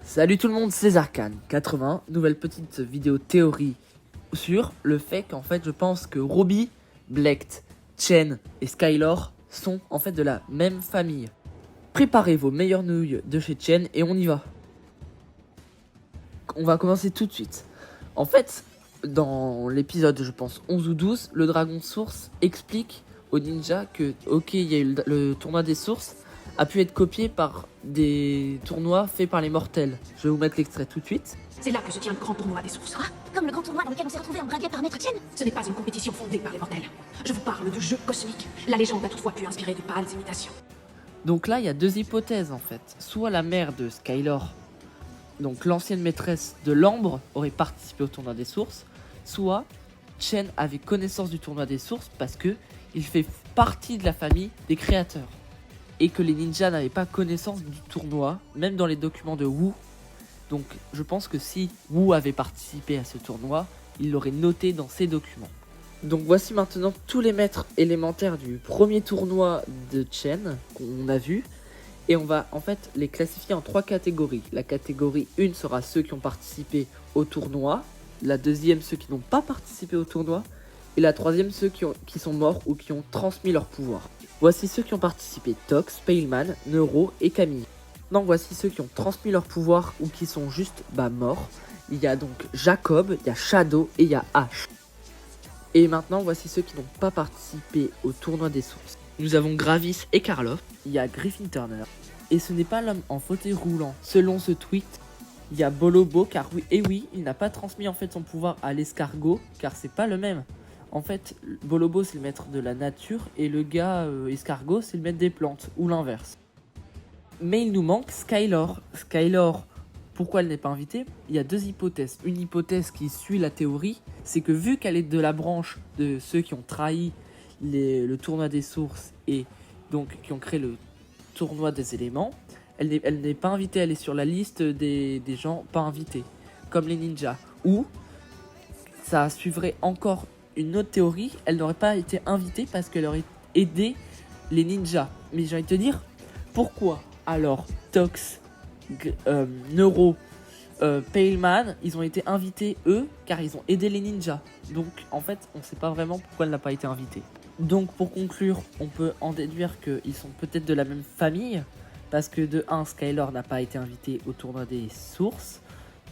Salut tout le monde, c'est Zarkan80, nouvelle petite vidéo théorie sur le fait qu'en fait je pense que Robbie, Blekt, Chen et Skylor sont en fait de la même famille. Préparez vos meilleures nouilles de chez Chen et on y va. On va commencer tout de suite. En fait, dans l'épisode je pense 11 ou 12, le dragon source explique aux ninjas que ok, il y a eu le tournoi des sources a pu être copié par des tournois faits par les mortels. Je vais vous mettre l'extrait tout de suite. C'est là que se tient le grand tournoi des sources. Quoi? Comme le grand tournoi dans lequel on s'est retrouvé embringué par Maître Chen? Ce n'est pas une compétition fondée par les mortels. Je vous parle de jeux cosmiques. La légende a toutefois pu inspirer de pâles imitations. Donc là, il y a deux hypothèses en fait. Soit la mère de Skylor, donc l'ancienne maîtresse de l'Ambre, aurait participé au tournoi des sources, soit Chen avait connaissance du tournoi des sources parce que il fait partie de la famille des créateurs. Et que les ninjas n'avaient pas connaissance du tournoi, même dans les documents de Wu. Donc je pense que si Wu avait participé à ce tournoi, il l'aurait noté dans ses documents. Donc voici maintenant tous les maîtres élémentaires du premier tournoi de Chen qu'on a vu. Et on va en fait les classifier en trois catégories. La catégorie 1 sera ceux qui ont participé au tournoi. La deuxième, ceux qui n'ont pas participé au tournoi. Et la troisième, ceux qui sont morts ou qui ont transmis leur pouvoir. Voici ceux qui ont participé, Tox, Paleman, Neuro et Camille. Maintenant voici ceux qui ont transmis leur pouvoir ou qui sont juste morts. Il y a donc Jacob, il y a Shadow et il y a Ash. Et maintenant voici ceux qui n'ont pas participé au tournoi des sources. Nous avons Gravis et Karloff, il y a Griffin Turner. Et ce n'est pas l'homme en fauteuil roulant. Selon ce tweet, il y a Bolobo car oui, il n'a pas transmis en fait son pouvoir à l'escargot car c'est pas le même. En fait, Bolobo c'est le maître de la nature et le gars escargot c'est le maître des plantes, ou l'inverse. Mais il nous manque Skylor. Skylor, pourquoi elle n'est pas invitée? Il y a deux hypothèses. Une hypothèse qui suit la théorie, c'est que vu qu'elle est de la branche de ceux qui ont trahi le tournoi des sources et donc qui ont créé le tournoi des éléments, elle n'est pas invitée, elle est sur la liste des gens pas invités, comme les ninjas. Ou ça suivrait encore une autre théorie, elle n'aurait pas été invitée parce qu'elle aurait aidé les ninjas. Mais j'ai envie de te dire, pourquoi alors Tox, Neuro, Paleman, ils ont été invités eux, car ils ont aidé les ninjas. Donc en fait, on ne sait pas vraiment pourquoi elle n'a pas été invitée. Donc pour conclure, on peut en déduire qu'ils sont peut-être de la même famille, parce que de 1, Skylor n'a pas été invité au tournoi des sources.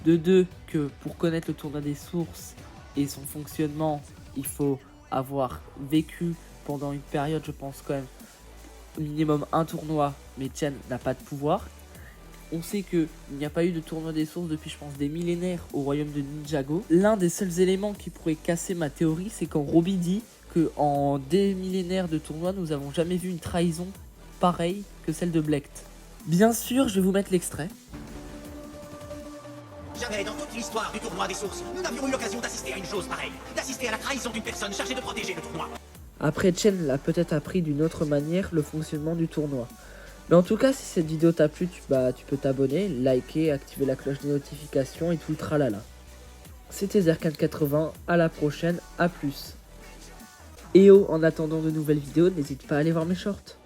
De 2, que pour connaître le tournoi des sources et son fonctionnement, il faut avoir vécu pendant une période, je pense quand même, minimum un tournoi, mais Chen n'a pas de pouvoir. On sait qu'il n'y a pas eu de tournoi des sources depuis, je pense, des millénaires au royaume de Ninjago. L'un des seuls éléments qui pourrait casser ma théorie, c'est quand Robbie dit qu'en des millénaires de tournois, nous n'avons jamais vu une trahison pareille que celle de Blekt. Bien sûr, je vais vous mettre l'extrait. Jamais dans toute l'histoire du tournoi des sources, nous n'avions eu l'occasion d'assister à une chose pareille, d'assister à la trahison d'une personne chargée de protéger le tournoi. Après, Chen l'a peut-être appris d'une autre manière le fonctionnement du tournoi. Mais en tout cas, si cette vidéo t'a plu, tu peux t'abonner, liker, activer la cloche des notifications et tout le tralala. C'était Zarkan80, à la prochaine, à plus. Et en attendant de nouvelles vidéos, n'hésite pas à aller voir mes shorts.